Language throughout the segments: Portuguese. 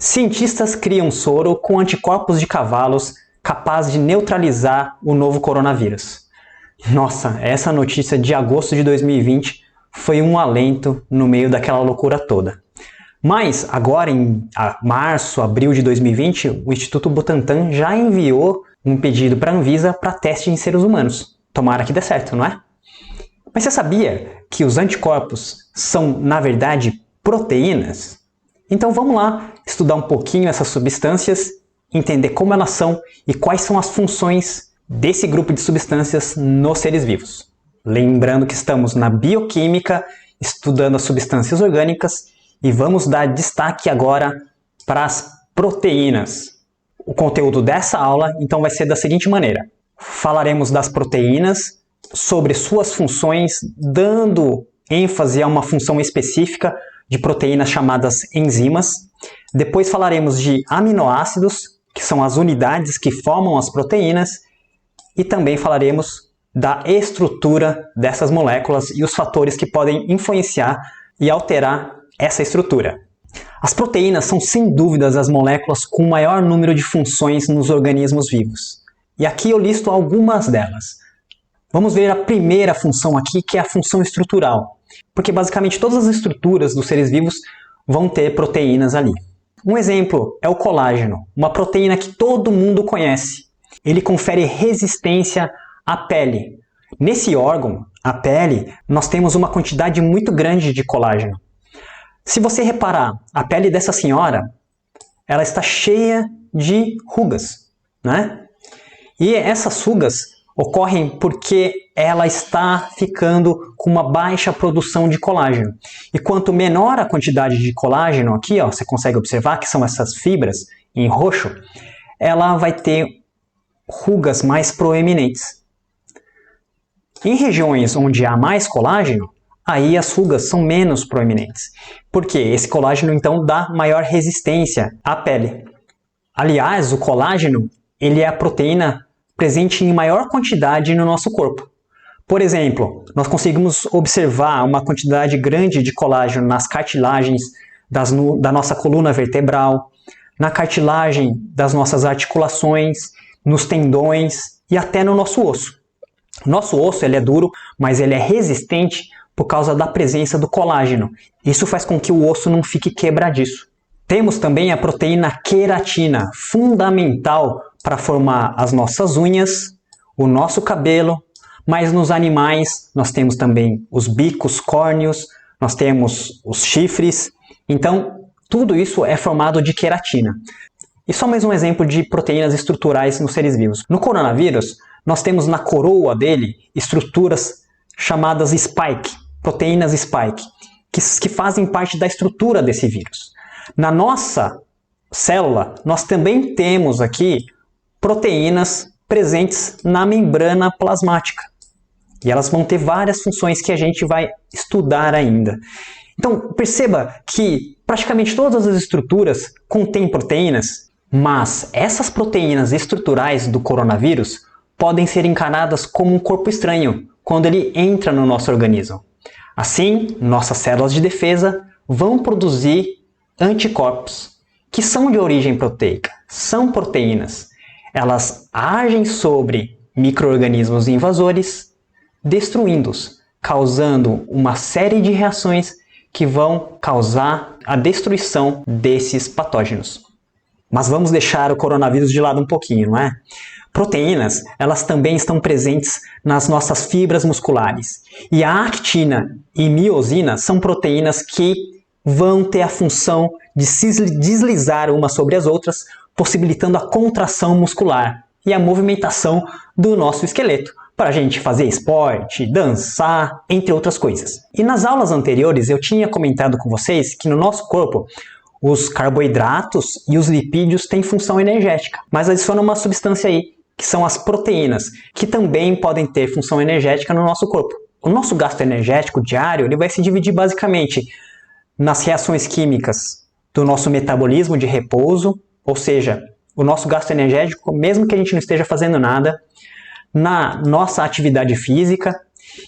Cientistas criam soro com anticorpos de cavalos capaz de neutralizar o novo coronavírus. Nossa, essa notícia de agosto de 2020 foi um alento no meio daquela loucura toda. Mas agora em março, abril de 2020, o Instituto Butantan já enviou um pedido para a Anvisa para teste em seres humanos. Tomara que dê certo, não é? Mas você sabia que os anticorpos são, na verdade, proteínas? Então vamos lá estudar um pouquinho essas substâncias, entender como elas são e quais são as funções desse grupo de substâncias nos seres vivos. Lembrando que estamos na bioquímica, estudando as substâncias orgânicas, e vamos dar destaque agora para as proteínas. O conteúdo dessa aula, então, vai ser da seguinte maneira. Falaremos das proteínas, sobre suas funções, dando ênfase a uma função específica de proteínas chamadas enzimas. Depois falaremos de aminoácidos, que são as unidades que formam as proteínas. E também falaremos da estrutura dessas moléculas e os fatores que podem influenciar e alterar essa estrutura. As proteínas são, sem dúvidas, as moléculas com o maior número de funções nos organismos vivos. E aqui eu listo algumas delas. Vamos ver a primeira função aqui, que é a função estrutural. Porque basicamente todas as estruturas dos seres vivos vão ter proteínas ali. Um exemplo é o colágeno, uma proteína que todo mundo conhece. Ele confere resistência à pele. Nesse órgão, a pele, nós temos uma quantidade muito grande de colágeno. Se você reparar, a pele dessa senhora, ela está cheia de rugas, né? E essas rugas ocorrem porque ela está ficando com uma baixa produção de colágeno. E quanto menor a quantidade de colágeno, aqui ó, você consegue observar que são essas fibras em roxo, ela vai ter rugas mais proeminentes. Em regiões onde há mais colágeno, aí as rugas são menos proeminentes. Porque esse colágeno então dá maior resistência à pele. Aliás, o colágeno ele é a proteína presente em maior quantidade no nosso corpo. Por exemplo, nós conseguimos observar uma quantidade grande de colágeno nas cartilagens da nossa coluna vertebral, na cartilagem das nossas articulações, nos tendões e até no nosso osso. Nosso osso ele é duro, mas ele é resistente por causa da presença do colágeno. Isso faz com que o osso não fique quebradiço. Temos também a proteína queratina, fundamental para formar as nossas unhas, o nosso cabelo, mas nos animais nós temos também os bicos córneos, nós temos os chifres. Então, tudo isso é formado de queratina. E só mais um exemplo de proteínas estruturais nos seres vivos. No coronavírus, nós temos na coroa dele estruturas chamadas spike, proteínas spike, que fazem parte da estrutura desse vírus. Na nossa célula, nós também temos aqui proteínas presentes na membrana plasmática. E elas vão ter várias funções que a gente vai estudar ainda. Então, perceba que praticamente todas as estruturas contêm proteínas, mas essas proteínas estruturais do coronavírus podem ser encaradas como um corpo estranho quando ele entra no nosso organismo. Assim, nossas células de defesa vão produzir anticorpos, que são de origem proteica, são proteínas. Elas agem sobre micro-organismos invasores, destruindo-os, causando uma série de reações que vão causar a destruição desses patógenos. Mas vamos deixar o coronavírus de lado um pouquinho, não é? Proteínas, elas também estão presentes nas nossas fibras musculares. E a actina e miosina são proteínas que vão ter a função de se deslizar umas sobre as outras, possibilitando a contração muscular e a movimentação do nosso esqueleto, para a gente fazer esporte, dançar, entre outras coisas. E nas aulas anteriores eu tinha comentado com vocês que no nosso corpo os carboidratos e os lipídios têm função energética, mas adiciona uma substância aí, que são as proteínas, que também podem ter função energética no nosso corpo. O nosso gasto energético diário ele vai se dividir basicamente nas reações químicas do nosso metabolismo de repouso, ou seja, o nosso gasto energético, mesmo que a gente não esteja fazendo nada, na nossa atividade física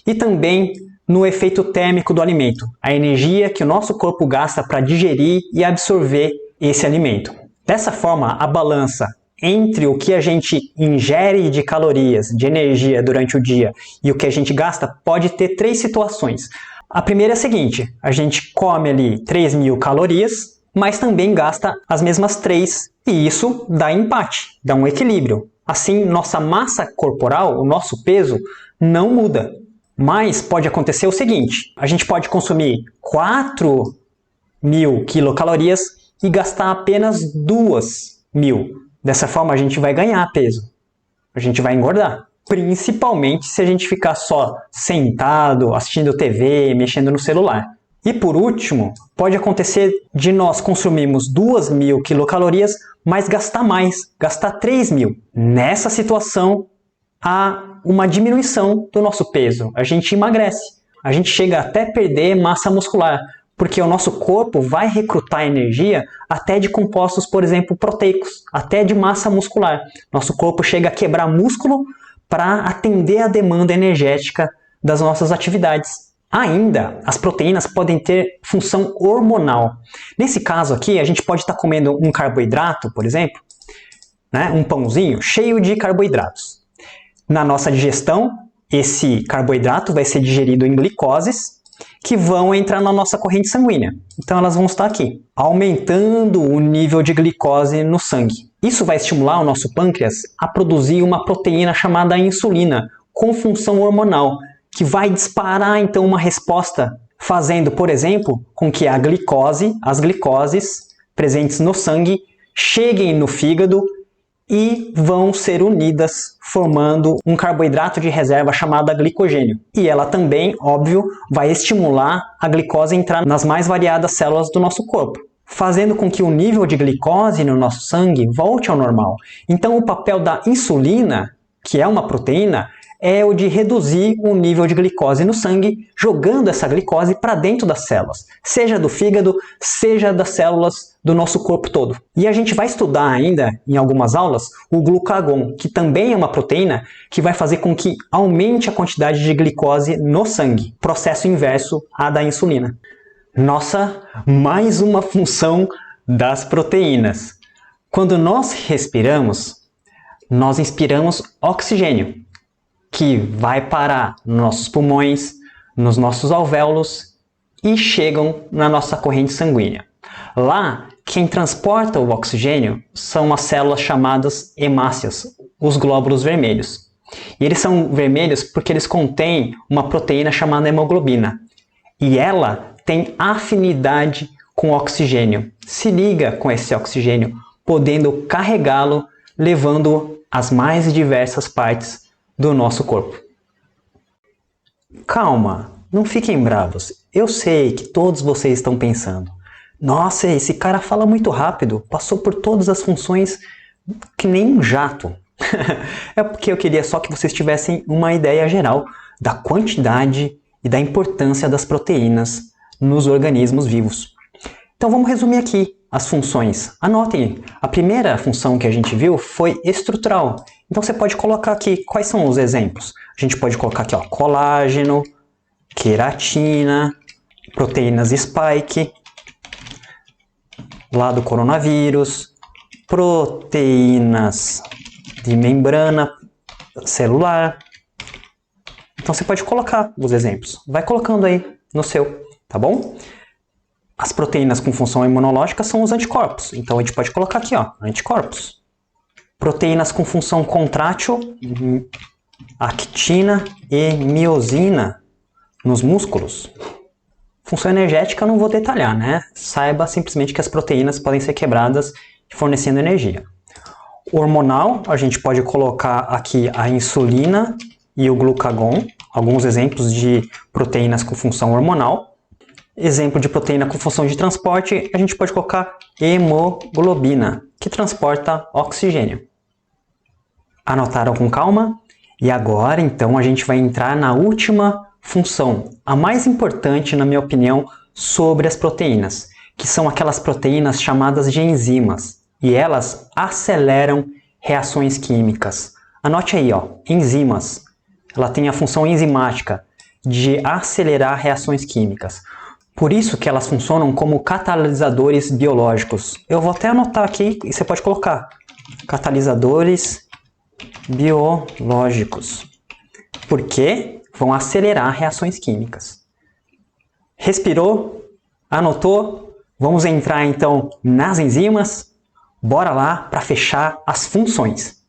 e também no efeito térmico do alimento, a energia que o nosso corpo gasta para digerir e absorver esse alimento. Dessa forma, a balança entre o que a gente ingere de calorias, de energia durante o dia e o que a gente gasta pode ter 3 situações. A primeira é a seguinte: a gente come ali 3.000 calorias, mas também gasta as mesmas 3, e isso dá empate, dá um equilíbrio. Assim, nossa massa corporal, o nosso peso, não muda. Mas pode acontecer o seguinte: a gente pode consumir 4.000 quilocalorias e gastar apenas 2.000. Dessa forma, a gente vai ganhar peso, a gente vai engordar. Principalmente se a gente ficar só sentado, assistindo TV, mexendo no celular. E por último, pode acontecer de nós consumirmos 2.000 quilocalorias, mas gastar mais, gastar 3.000. Nessa situação, há uma diminuição do nosso peso, a gente emagrece, a gente chega até perder massa muscular, porque o nosso corpo vai recrutar energia até de compostos, por exemplo, proteicos, até de massa muscular. Nosso corpo chega a quebrar músculo para atender a demanda energética das nossas atividades. Ainda, as proteínas podem ter função hormonal. Nesse caso aqui, a gente pode estar comendo um carboidrato, por exemplo, né, um pãozinho cheio de carboidratos. Na nossa digestão, esse carboidrato vai ser digerido em glicoses, que vão entrar na nossa corrente sanguínea. Então elas vão estar aqui, aumentando o nível de glicose no sangue. Isso vai estimular o nosso pâncreas a produzir uma proteína chamada insulina, com função hormonal, que vai disparar então uma resposta, fazendo, por exemplo, com que a glicose, as glicoses presentes no sangue, cheguem no fígado e vão ser unidas, formando um carboidrato de reserva chamado glicogênio. E ela também, óbvio, vai estimular a glicose a entrar nas mais variadas células do nosso corpo, fazendo com que o nível de glicose no nosso sangue volte ao normal. Então o papel da insulina, que é uma proteína, é o de reduzir o nível de glicose no sangue, jogando essa glicose para dentro das células, seja do fígado, seja das células do nosso corpo todo. E a gente vai estudar ainda, em algumas aulas, o glucagon, que também é uma proteína que vai fazer com que aumente a quantidade de glicose no sangue, processo inverso à da insulina. Nossa, mais uma função das proteínas. Quando nós respiramos, nós inspiramos oxigênio, que vai parar nos nossos pulmões, nos nossos alvéolos e chegam na nossa corrente sanguínea. Lá, quem transporta o oxigênio são as células chamadas hemácias, os glóbulos vermelhos. E eles são vermelhos porque eles contêm uma proteína chamada hemoglobina. E ela tem afinidade com o oxigênio, se liga com esse oxigênio, podendo carregá-lo, levando-o às mais diversas partes do nosso corpo. Calma, não fiquem bravos. Eu sei que todos vocês estão pensando: nossa, esse cara fala muito rápido, passou por todas as funções que nem um jato. É porque eu queria só que vocês tivessem uma ideia geral da quantidade e da importância das proteínas nos organismos vivos. Então vamos resumir aqui as funções. Anotem, a primeira função que a gente viu foi estrutural. Então você pode colocar aqui quais são os exemplos. A gente pode colocar aqui, ó, colágeno, queratina, proteínas spike, lá do coronavírus, proteínas de membrana celular. Então você pode colocar os exemplos. Vai colocando aí no seu, tá bom? As proteínas com função imunológica são os anticorpos. Então a gente pode colocar aqui, ó, anticorpos. Proteínas com função contrátil, actina e miosina nos músculos. Função energética eu não vou detalhar, né? Saiba simplesmente que as proteínas podem ser quebradas fornecendo energia. Hormonal, a gente pode colocar aqui a insulina e o glucagon, alguns exemplos de proteínas com função hormonal. Exemplo de proteína com função de transporte, a gente pode colocar hemoglobina, que transporta oxigênio. Anotaram com calma? E agora, então, a gente vai entrar na última função, a mais importante, na minha opinião, sobre as proteínas, que são aquelas proteínas chamadas de enzimas, e elas aceleram reações químicas. Anote aí, ó, enzimas. Ela tem a função enzimática de acelerar reações químicas. Por isso que elas funcionam como catalisadores biológicos. Eu vou até anotar aqui e você pode colocar catalisadores biológicos, porque vão acelerar reações químicas. Respirou? Anotou? Vamos entrar então nas enzimas? Bora lá para fechar as funções.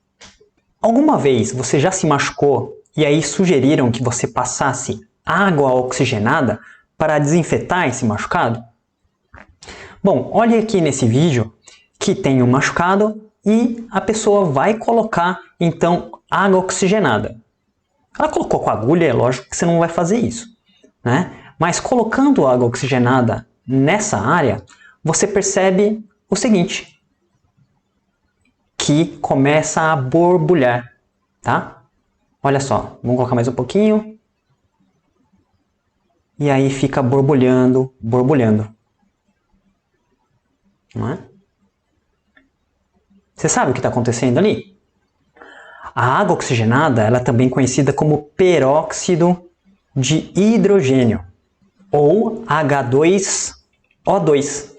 Alguma vez você já se machucou e aí sugeriram que você passasse água oxigenada para desinfetar esse machucado? Bom, olha aqui nesse vídeo que tem um machucado e a pessoa vai colocar então água oxigenada. Ela colocou com agulha, é lógico que você não vai fazer isso, né? Mas colocando água oxigenada nessa área, você percebe o seguinte, que começa a borbulhar, tá? Olha só, vamos colocar mais um pouquinho. E aí fica borbulhando, borbulhando. Não é? Você sabe o que está acontecendo ali? A água oxigenada ela é também conhecida como peróxido de hidrogênio, ou H2O2.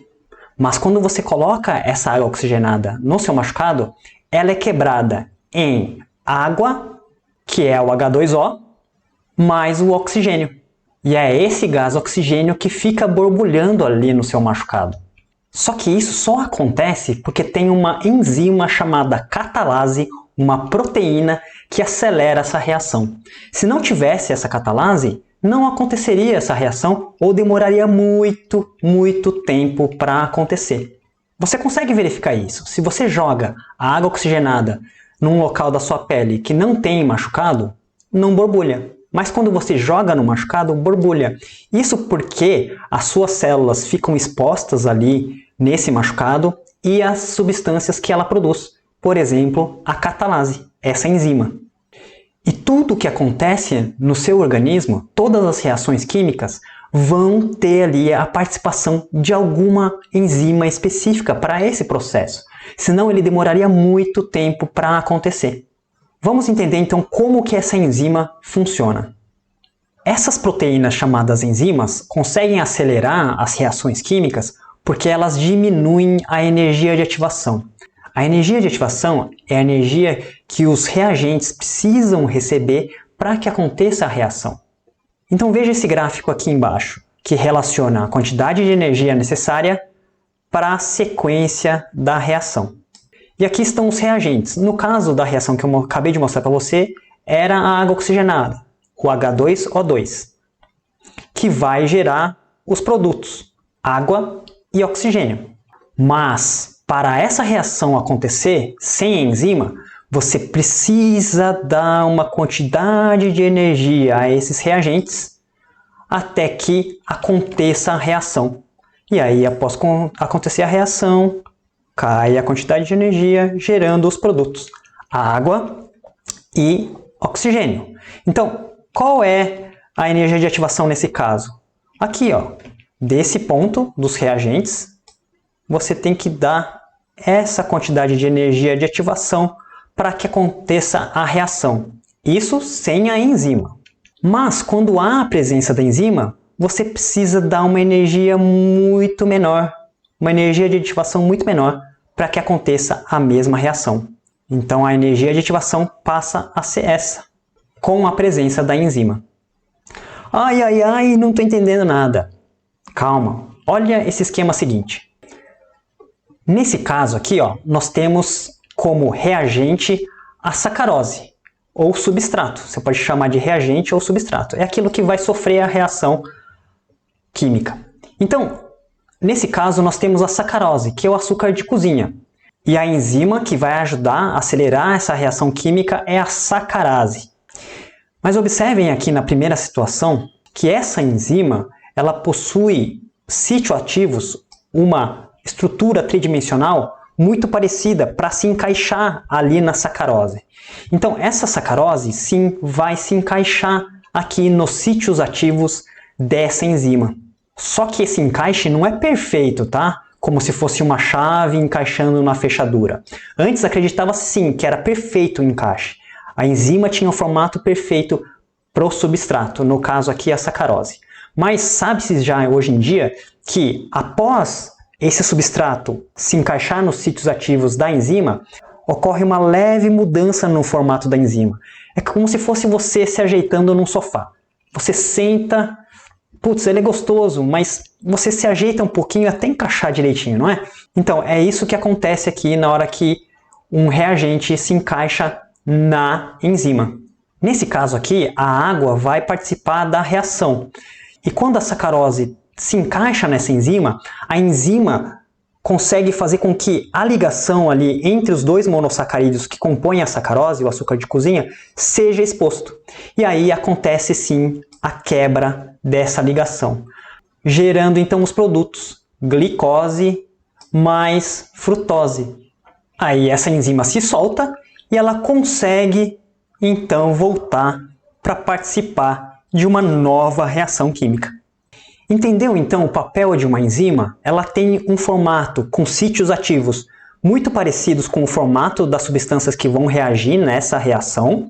Mas quando você coloca essa água oxigenada no seu machucado, ela é quebrada em água, que é o H2O, mais o oxigênio. E é esse gás oxigênio que fica borbulhando ali no seu machucado. Só que isso só acontece porque tem uma enzima chamada catalase, uma proteína que acelera essa reação. Se não tivesse essa catalase, não aconteceria essa reação ou demoraria muito tempo para acontecer. Você consegue verificar isso. Se você joga a água oxigenada num local da sua pele que não tem machucado, não borbulha. Mas quando você joga no machucado, borbulha. Isso porque as suas células ficam expostas ali nesse machucado e as substâncias que ela produz. Por exemplo, a catalase, essa enzima. E tudo o que acontece no seu organismo, todas as reações químicas, vão ter ali a participação de alguma enzima específica para esse processo. Senão ele demoraria muito tempo para acontecer. Vamos entender então como que essa enzima funciona. Essas proteínas chamadas enzimas conseguem acelerar as reações químicas porque elas diminuem a energia de ativação. A energia de ativação é a energia que os reagentes precisam receber para que aconteça a reação. Então veja esse gráfico aqui embaixo, que relaciona a quantidade de energia necessária para a sequência da reação. E aqui estão os reagentes. No caso da reação que eu acabei de mostrar para você, era a água oxigenada, o H2O2, que vai gerar os produtos, água e oxigênio. Mas, para essa reação acontecer sem enzima, você precisa dar uma quantidade de energia a esses reagentes até que aconteça a reação. E aí, após acontecer a reação, cai a quantidade de energia gerando os produtos, água e oxigênio. Então, qual é a energia de ativação nesse caso? Aqui, ó, desse ponto dos reagentes, você tem que dar essa quantidade de energia de ativação para que aconteça a reação. Isso sem a enzima. Mas quando há a presença da enzima, você precisa dar uma energia muito menor, uma energia de ativação muito menor para que aconteça a mesma reação. Então a energia de ativação passa a ser essa, com a presença da enzima. Ai, não estou entendendo nada. Calma, olha esse esquema seguinte. Nesse caso aqui, ó, nós temos como reagente a sacarose, ou substrato. Você pode chamar de reagente ou substrato. É aquilo que vai sofrer a reação química. Então, nesse caso, nós temos a sacarose, que é o açúcar de cozinha. E a enzima que vai ajudar a acelerar essa reação química é a sacarase. Mas observem aqui na primeira situação que essa enzima ela possui sítio-ativos, uma estrutura tridimensional muito parecida para se encaixar ali na sacarose. Então, essa sacarose, sim, vai se encaixar aqui nos sítios ativos dessa enzima. Só que esse encaixe não é perfeito, tá? Como se fosse uma chave encaixando na fechadura. Antes acreditava sim que era perfeito o encaixe. A enzima tinha um formato perfeito para o substrato, no caso aqui a sacarose. Mas sabe-se já hoje em dia que após esse substrato se encaixar nos sítios ativos da enzima, ocorre uma leve mudança no formato da enzima. É como se fosse você se ajeitando num sofá. Você senta, putz, ele é gostoso, mas você se ajeita um pouquinho até encaixar direitinho, não é? Então, é isso que acontece aqui na hora que um reagente se encaixa na enzima. Nesse caso aqui, a água vai participar da reação. E quando a sacarose se encaixa nessa enzima, a enzima consegue fazer com que a ligação ali entre os dois monossacarídeos que compõem a sacarose, o açúcar de cozinha, seja exposto. E aí acontece sim a quebra dessa ligação, gerando então os produtos glicose mais frutose. Aí essa enzima se solta e ela consegue então voltar para participar de uma nova reação química. Entendeu então o papel de uma enzima? Ela tem um formato com sítios ativos muito parecidos com o formato das substâncias que vão reagir nessa reação,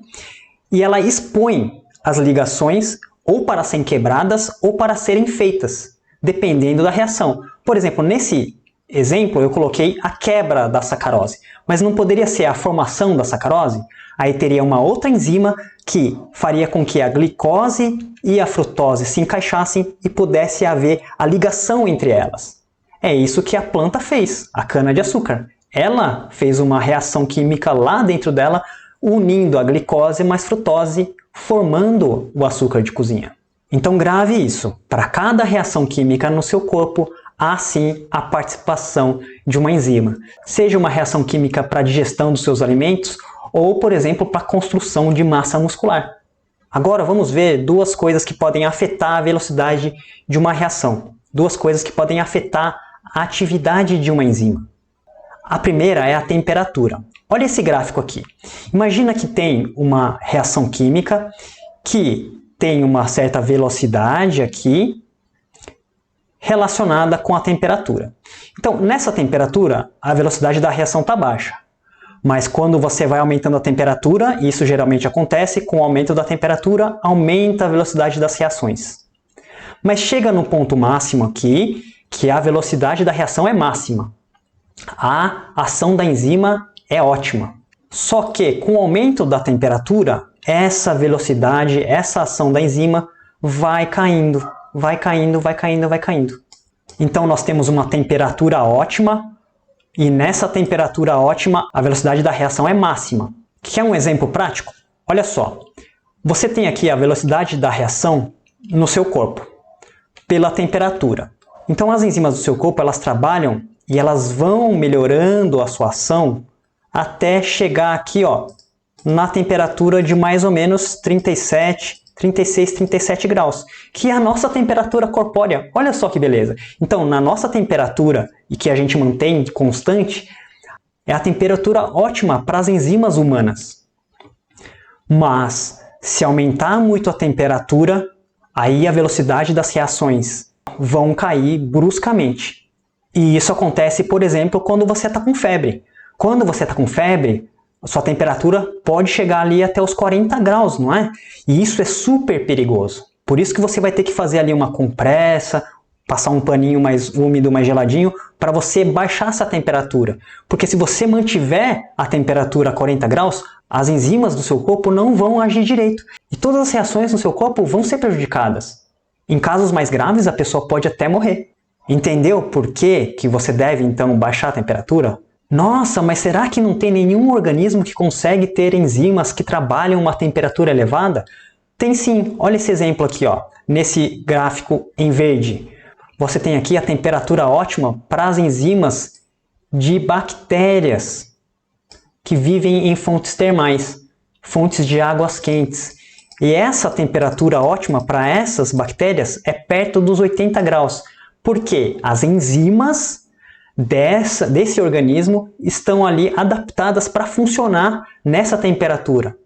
e ela expõe as ligações ou para serem quebradas ou para serem feitas, dependendo da reação. Por exemplo, nesse exemplo eu coloquei a quebra da sacarose, mas não poderia ser a formação da sacarose? Aí teria uma outra enzima que faria com que a glicose e a frutose se encaixassem e pudesse haver a ligação entre elas. É isso que a planta fez, a cana-de-açúcar. Ela fez uma reação química lá dentro dela, unindo a glicose mais frutose, formando o açúcar de cozinha. Então grave isso. Para cada reação química no seu corpo, há sim a participação de uma enzima. Seja uma reação química para a digestão dos seus alimentos, ou, por exemplo, para a construção de massa muscular. Agora vamos ver duas coisas que podem afetar a velocidade de uma reação. Duas coisas que podem afetar a atividade de uma enzima. A primeira é a temperatura. Olha esse gráfico aqui. Imagina que tem uma reação química que tem uma certa velocidade aqui relacionada com a temperatura. Então, nessa temperatura, a velocidade da reação está baixa. Mas quando você vai aumentando a temperatura, e isso geralmente acontece, com o aumento da temperatura, aumenta a velocidade das reações. Mas chega no ponto máximo aqui, que a velocidade da reação é máxima. A ação da enzima é ótima. Só que com o aumento da temperatura, essa velocidade, essa ação da enzima vai caindo, vai caindo, vai caindo, vai caindo. Então nós temos uma temperatura ótima, e nessa temperatura ótima, a velocidade da reação é máxima. Quer um exemplo prático? Olha só, você tem aqui a velocidade da reação no seu corpo, pela temperatura. Então as enzimas do seu corpo, elas trabalham e elas vão melhorando a sua ação até chegar aqui, ó, na temperatura de mais ou menos 36, 37 graus, que é a nossa temperatura corpórea. Olha só que beleza. Então, na nossa temperatura, e que a gente mantém constante, é a temperatura ótima para as enzimas humanas. Mas, se aumentar muito a temperatura, aí a velocidade das reações vão cair bruscamente. E isso acontece, por exemplo, quando você está com febre. Quando você está com febre, a sua temperatura pode chegar ali até os 40 graus, não é? E isso é super perigoso. Por isso que você vai ter que fazer ali uma compressa, passar um paninho mais úmido, mais geladinho, para você baixar essa temperatura. Porque se você mantiver a temperatura a 40 graus, as enzimas do seu corpo não vão agir direito. E todas as reações no seu corpo vão ser prejudicadas. Em casos mais graves, a pessoa pode até morrer. Entendeu por que você deve, então, baixar a temperatura? Nossa, mas será que não tem nenhum organismo que consegue ter enzimas que trabalham uma temperatura elevada? Tem sim, olha esse exemplo aqui, ó, nesse gráfico em verde. Você tem aqui a temperatura ótima para as enzimas de bactérias que vivem em fontes termais, fontes de águas quentes. E essa temperatura ótima para essas bactérias é perto dos 80 graus, porque as enzimas desse organismo estão ali adaptadas para funcionar nessa temperatura.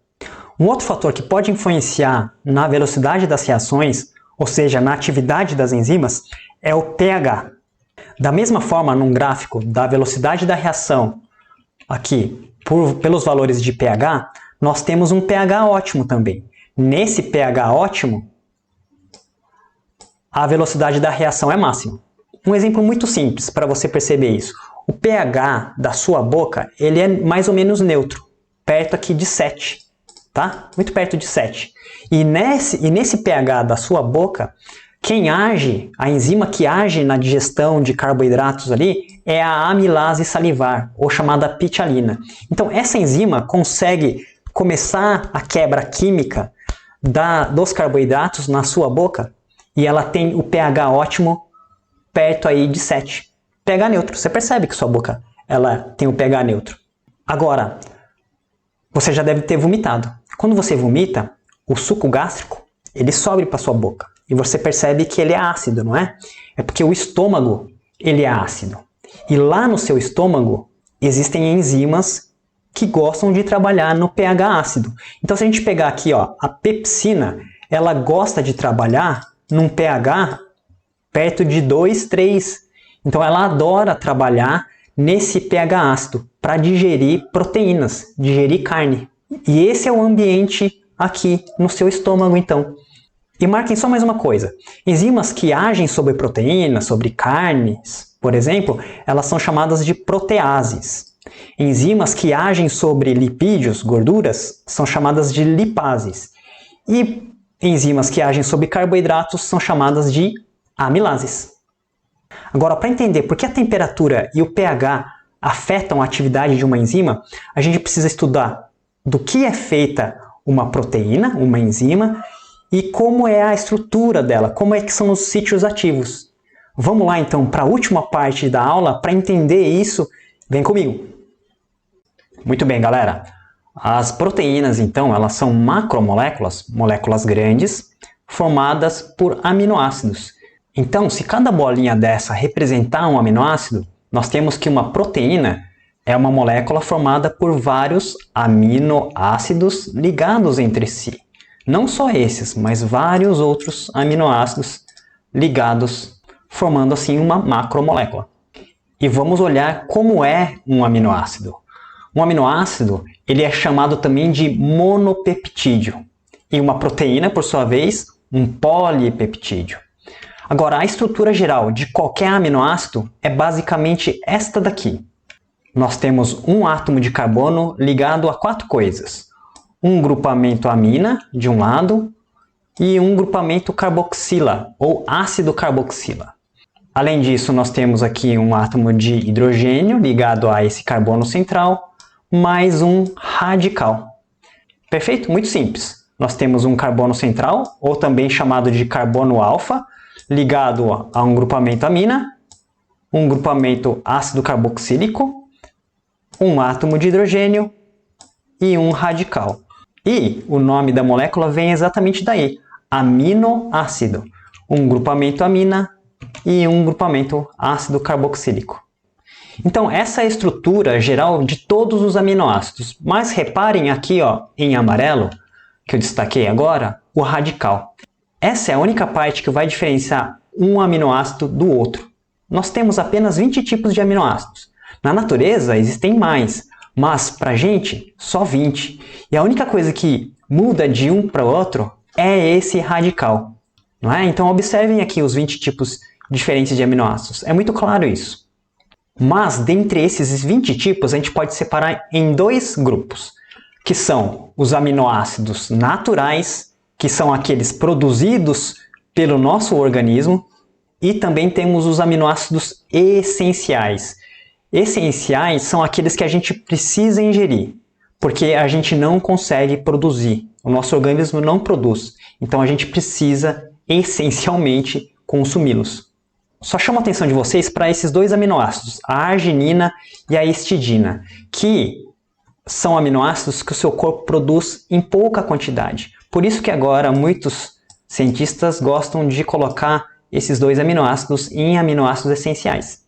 Um outro fator que pode influenciar na velocidade das reações, ou seja, na atividade das enzimas, é o pH. Da mesma forma, num gráfico da velocidade da reação, aqui, pelos valores de pH, nós temos um pH ótimo também. Nesse pH ótimo, a velocidade da reação é máxima. Um exemplo muito simples para você perceber isso. O pH da sua boca, ele é mais ou menos neutro, perto aqui de 7, tá? Muito perto de 7. E nesse pH da sua boca, a enzima que age na digestão de carboidratos ali é a amilase salivar, ou chamada ptyalina. Então essa enzima consegue começar a quebra química dos carboidratos na sua boca e ela tem o pH ótimo perto aí de 7. pH neutro. Você percebe que sua boca ela tem o pH neutro. Agora, você já deve ter vomitado. Quando você vomita, o suco gástrico ele sobe para sua boca e você percebe que ele é ácido, não é? É porque o estômago ele é ácido. E lá no seu estômago existem enzimas que gostam de trabalhar no pH ácido. Então se a gente pegar aqui, ó, a pepsina, ela gosta de trabalhar num pH perto de 2, 3. Então ela adora trabalhar nesse pH ácido para digerir proteínas, digerir carne. E esse é o ambiente aqui no seu estômago, então. E marquem só mais uma coisa. Enzimas que agem sobre proteínas, sobre carnes, por exemplo, elas são chamadas de proteases. Enzimas que agem sobre lipídios, gorduras, são chamadas de lipases. E enzimas que agem sobre carboidratos são chamadas de amilases. Agora, para entender por que a temperatura e o pH afetam a atividade de uma enzima, a gente precisa estudar do que é feita uma proteína, uma enzima, e como é a estrutura dela, como é que são os sítios ativos. Vamos lá então para a última parte da aula para entender isso. Vem comigo! Muito bem, galera. As proteínas, então, elas são macromoléculas, moléculas grandes, formadas por aminoácidos. Então, se cada bolinha dessa representar um aminoácido, nós temos que uma proteína é uma molécula formada por vários aminoácidos ligados entre si. Não só esses, mas vários outros aminoácidos ligados, formando assim uma macromolécula. E vamos olhar como é um aminoácido. Um aminoácido ele é chamado também de monopeptídeo. E uma proteína, por sua vez, um polipeptídeo. Agora, a estrutura geral de qualquer aminoácido é basicamente esta daqui. Nós temos um átomo de carbono ligado a 4 coisas. Um grupamento amina, de um lado, e um grupamento carboxila, ou ácido carboxila. Além disso, nós temos aqui um átomo de hidrogênio ligado a esse carbono central, mais um radical. Perfeito? Muito simples. Nós temos um carbono central, ou também chamado de carbono alfa, ligado a um grupamento amina, um grupamento ácido carboxílico, um átomo de hidrogênio e um radical. E o nome da molécula vem exatamente daí, aminoácido. Um grupamento amina e um grupamento ácido carboxílico. Então essa é a estrutura geral de todos os aminoácidos. Mas reparem aqui ó, em amarelo, que eu destaquei agora, o radical. Essa é a única parte que vai diferenciar um aminoácido do outro. Nós temos apenas 20 tipos de aminoácidos. Na natureza existem mais, mas para a gente só 20. E a única coisa que muda de um para o outro é esse radical. Não é? Então observem aqui os 20 tipos diferentes de aminoácidos. É muito claro isso. Mas dentre esses 20 tipos a gente pode separar em 2 grupos, que são os aminoácidos naturais, que são aqueles produzidos pelo nosso organismo, e também temos os aminoácidos essenciais. Essenciais são aqueles que a gente precisa ingerir, porque a gente não consegue produzir. O nosso organismo não produz. Então a gente precisa essencialmente consumi-los. Só chamo a atenção de vocês para esses 2 aminoácidos, a arginina e a histidina, que são aminoácidos que o seu corpo produz em pouca quantidade. Por isso que agora muitos cientistas gostam de colocar esses 2 aminoácidos em aminoácidos essenciais.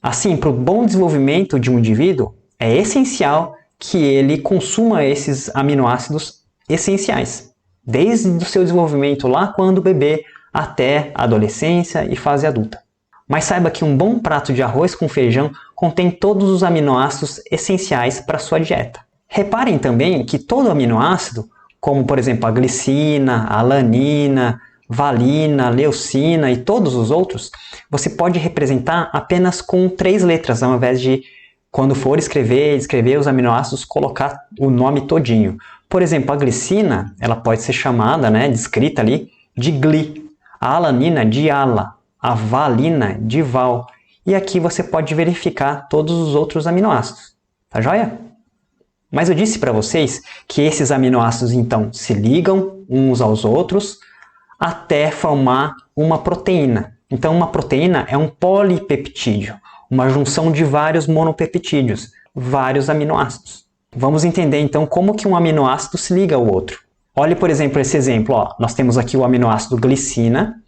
Assim, para o bom desenvolvimento de um indivíduo, é essencial que ele consuma esses aminoácidos essenciais, desde o seu desenvolvimento lá quando bebê até a adolescência e fase adulta. Mas saiba que um bom prato de arroz com feijão contém todos os aminoácidos essenciais para a sua dieta. Reparem também que todo aminoácido, como por exemplo a glicina, a alanina, valina, leucina e todos os outros, você pode representar apenas com 3 letras, ao invés de, quando for escrever os aminoácidos, colocar o nome todinho. Por exemplo, a glicina, ela pode ser chamada, descrita ali, de gli, a alanina de ala, a valina de val. E aqui você pode verificar todos os outros aminoácidos. Tá joia? Mas eu disse para vocês que esses aminoácidos, então, se ligam uns aos outros até formar uma proteína. Então, uma proteína é um polipeptídeo, uma junção de vários monopeptídeos, vários aminoácidos. Vamos entender, então, como que um aminoácido se liga ao outro. Olhe, por exemplo, esse exemplo. Nós temos aqui o aminoácido glicina,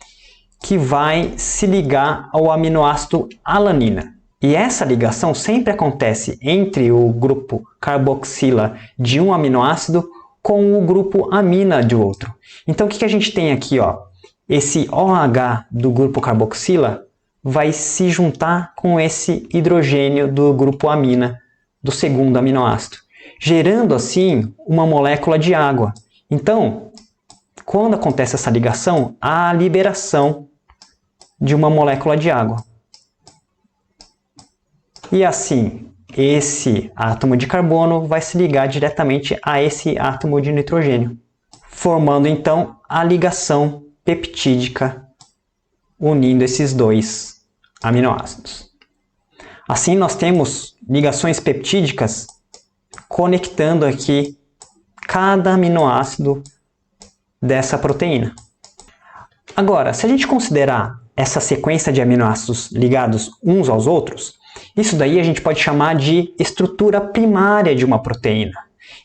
que vai se ligar ao aminoácido alanina. E essa ligação sempre acontece entre o grupo carboxila de um aminoácido com o grupo amina de outro. Então, o que a gente tem aqui? Esse OH do grupo carboxila vai se juntar com esse hidrogênio do grupo amina do segundo aminoácido, gerando assim uma molécula de água. Então, quando acontece essa ligação, há a liberação de uma molécula de água. E assim, esse átomo de carbono vai se ligar diretamente a esse átomo de nitrogênio, formando então a ligação peptídica unindo esses 2 aminoácidos. Assim, nós temos ligações peptídicas conectando aqui cada aminoácido dessa proteína. Agora, se a gente considerar essa sequência de aminoácidos ligados uns aos outros, isso daí a gente pode chamar de estrutura primária de uma proteína.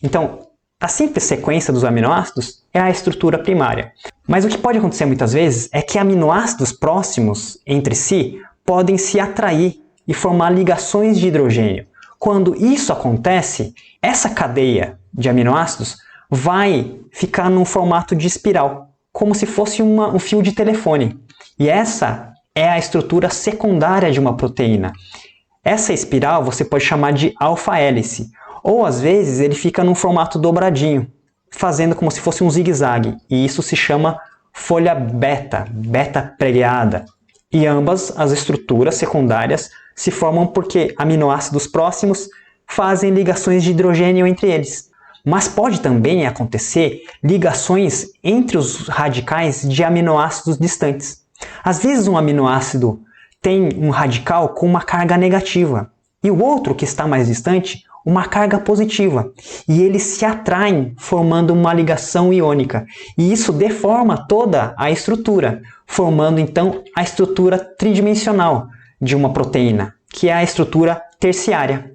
Então, a simples sequência dos aminoácidos é a estrutura primária. Mas o que pode acontecer muitas vezes é que aminoácidos próximos entre si podem se atrair e formar ligações de hidrogênio. Quando isso acontece, essa cadeia de aminoácidos vai ficar num formato de espiral, como se fosse um fio de telefone. E essa é a estrutura secundária de uma proteína. Essa espiral você pode chamar de alfa-hélice, ou às vezes ele fica num formato dobradinho, fazendo como se fosse um zigue-zague, e isso se chama folha beta, beta pregueada. E ambas as estruturas secundárias se formam porque aminoácidos próximos fazem ligações de hidrogênio entre eles. Mas pode também acontecer ligações entre os radicais de aminoácidos distantes. Às vezes um aminoácido tem um radical com uma carga negativa e o outro, que está mais distante, uma carga positiva. E eles se atraem formando uma ligação iônica. E isso deforma toda a estrutura, formando então a estrutura tridimensional de uma proteína, que é a estrutura terciária.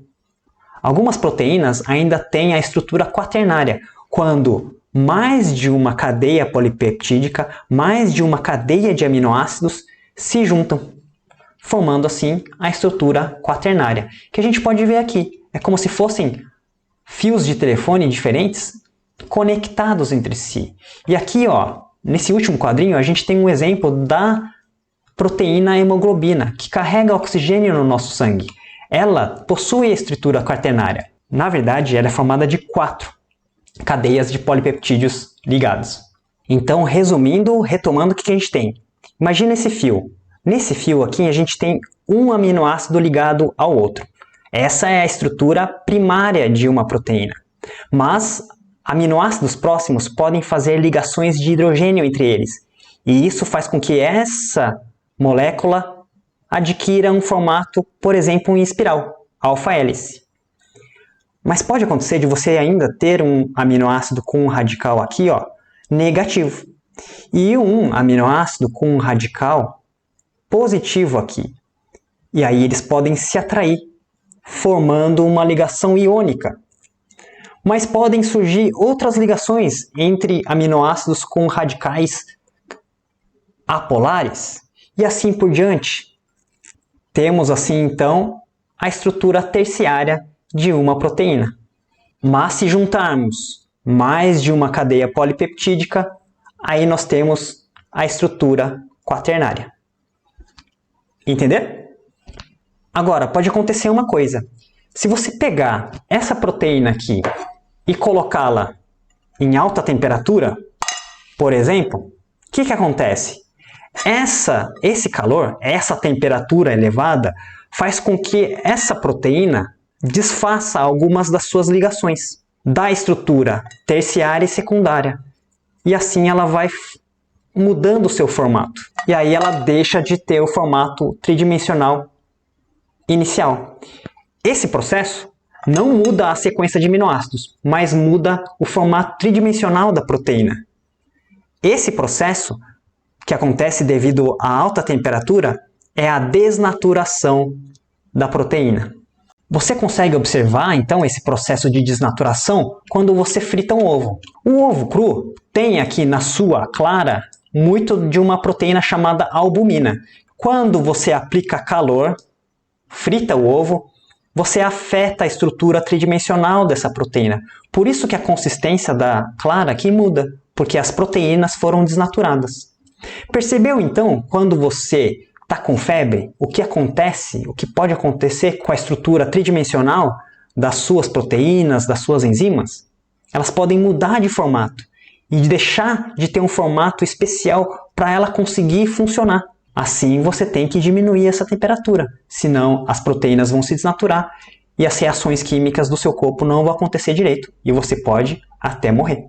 Algumas proteínas ainda têm a estrutura quaternária, quando mais de uma cadeia polipeptídica, mais de uma cadeia de aminoácidos se juntam, formando assim a estrutura quaternária, que a gente pode ver aqui. É como se fossem fios de telefone diferentes conectados entre si. E aqui, nesse último quadrinho, a gente tem um exemplo da proteína hemoglobina, que carrega oxigênio no nosso sangue. Ela possui a estrutura quaternária. Na verdade, ela é formada de 4 cadeias de polipeptídeos ligados. Então, resumindo, retomando, o que a gente tem? Imagina esse fio. Nesse fio aqui, a gente tem um aminoácido ligado ao outro. Essa é a estrutura primária de uma proteína. Mas aminoácidos próximos podem fazer ligações de hidrogênio entre eles. E isso faz com que essa molécula adquira um formato, por exemplo, em espiral, alfa-hélice. Mas pode acontecer de você ainda ter um aminoácido com um radical aqui, negativo. E um aminoácido com um radical positivo aqui. E aí eles podem se atrair, formando uma ligação iônica. Mas podem surgir outras ligações entre aminoácidos com radicais apolares e assim por diante. Temos assim então a estrutura terciária de uma proteína. Mas se juntarmos mais de uma cadeia polipeptídica, aí nós temos a estrutura quaternária. Entender? Agora, pode acontecer uma coisa. Se você pegar essa proteína aqui e colocá-la em alta temperatura, por exemplo, que acontece? Esse calor, essa temperatura elevada, faz com que essa proteína desfaça algumas das suas ligações da estrutura terciária e secundária. E assim ela vai mudando o seu formato. E aí ela deixa de ter o formato tridimensional inicial. Esse processo não muda a sequência de aminoácidos, mas muda o formato tridimensional da proteína. Esse processo, que acontece devido à alta temperatura, é a desnaturação da proteína. Você consegue observar, então, esse processo de desnaturação quando você frita um ovo. O ovo cru tem aqui na sua clara muito de uma proteína chamada albumina. Quando você aplica calor, frita o ovo, você afeta a estrutura tridimensional dessa proteína. Por isso que a consistência da clara aqui muda, porque as proteínas foram desnaturadas. Percebeu então, quando você está com febre, o que acontece, o que pode acontecer com a estrutura tridimensional das suas proteínas, das suas enzimas? Elas podem mudar de formato e deixar de ter um formato especial para ela conseguir funcionar. Assim, você tem que diminuir essa temperatura, senão as proteínas vão se desnaturar e as reações químicas do seu corpo não vão acontecer direito e você pode até morrer.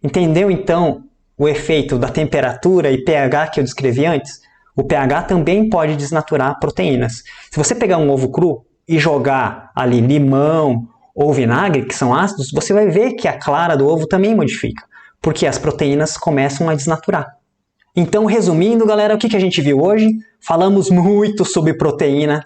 Entendeu então o efeito da temperatura e pH que eu descrevi antes? O pH também pode desnaturar proteínas. Se você pegar um ovo cru e jogar ali limão ou vinagre, que são ácidos, você vai ver que a clara do ovo também modifica, porque as proteínas começam a desnaturar. Então, resumindo, galera, o que a gente viu hoje? Falamos muito sobre proteína,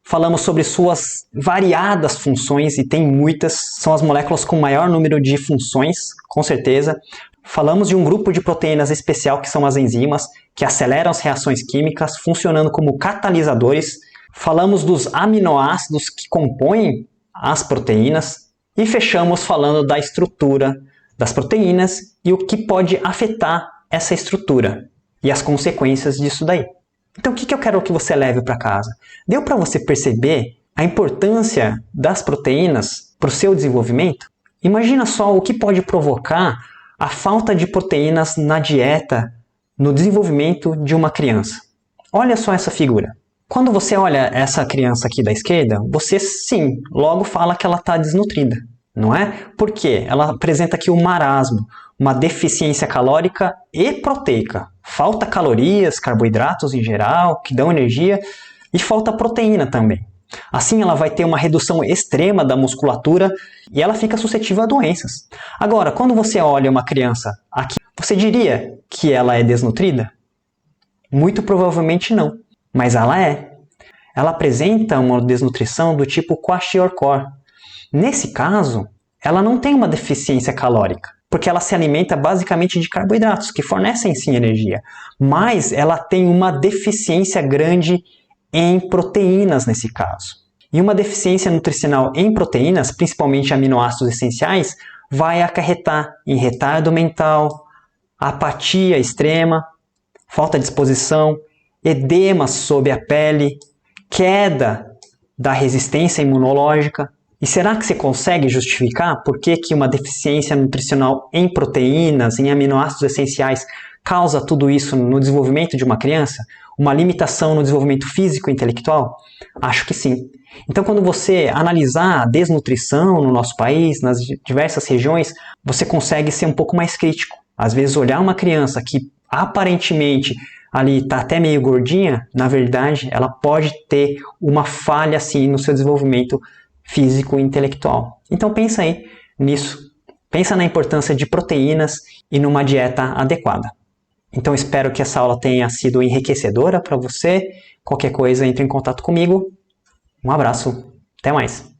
falamos sobre suas variadas funções, e tem muitas, são as moléculas com maior número de funções, com certeza. Falamos de um grupo de proteínas especial, que são as enzimas, que aceleram as reações químicas, funcionando como catalisadores. Falamos dos aminoácidos que compõem as proteínas. E fechamos falando da estrutura das proteínas e o que pode afetar essa estrutura e as consequências disso daí. Então, o que eu quero que você leve para casa? Deu para você perceber a importância das proteínas para o seu desenvolvimento? Imagina só o que pode provocar a falta de proteínas na dieta, no desenvolvimento de uma criança. Olha só essa figura. Quando você olha essa criança aqui da esquerda, você sim, logo fala que ela está desnutrida, não é? Por quê? Ela apresenta aqui um marasmo, uma deficiência calórica e proteica. Falta calorias, carboidratos em geral, que dão energia, e falta proteína também. Assim, ela vai ter uma redução extrema da musculatura e ela fica suscetível a doenças. Agora, quando você olha uma criança aqui, você diria que ela é desnutrida? Muito provavelmente não, mas ela é. Ela apresenta uma desnutrição do tipo kwashiorkor. Nesse caso, ela não tem uma deficiência calórica, porque ela se alimenta basicamente de carboidratos, que fornecem sim energia, mas ela tem uma deficiência grande em proteínas nesse caso. E uma deficiência nutricional em proteínas, principalmente aminoácidos essenciais, vai acarretar em retardo mental, apatia extrema, falta de disposição, edema sob a pele, queda da resistência imunológica. E será que você consegue justificar por que uma deficiência nutricional em proteínas, em aminoácidos essenciais, causa tudo isso no desenvolvimento de uma criança? Uma limitação no desenvolvimento físico e intelectual? Acho que sim. Então, quando você analisar a desnutrição no nosso país, nas diversas regiões, você consegue ser um pouco mais crítico. Às vezes, olhar uma criança que aparentemente ali está até meio gordinha, na verdade, ela pode ter uma falha assim no seu desenvolvimento físico e intelectual. Então, pensa aí nisso. Pensa na importância de proteínas e numa dieta adequada. Então, espero que essa aula tenha sido enriquecedora para você. Qualquer coisa, entre em contato comigo. Um abraço. Até mais.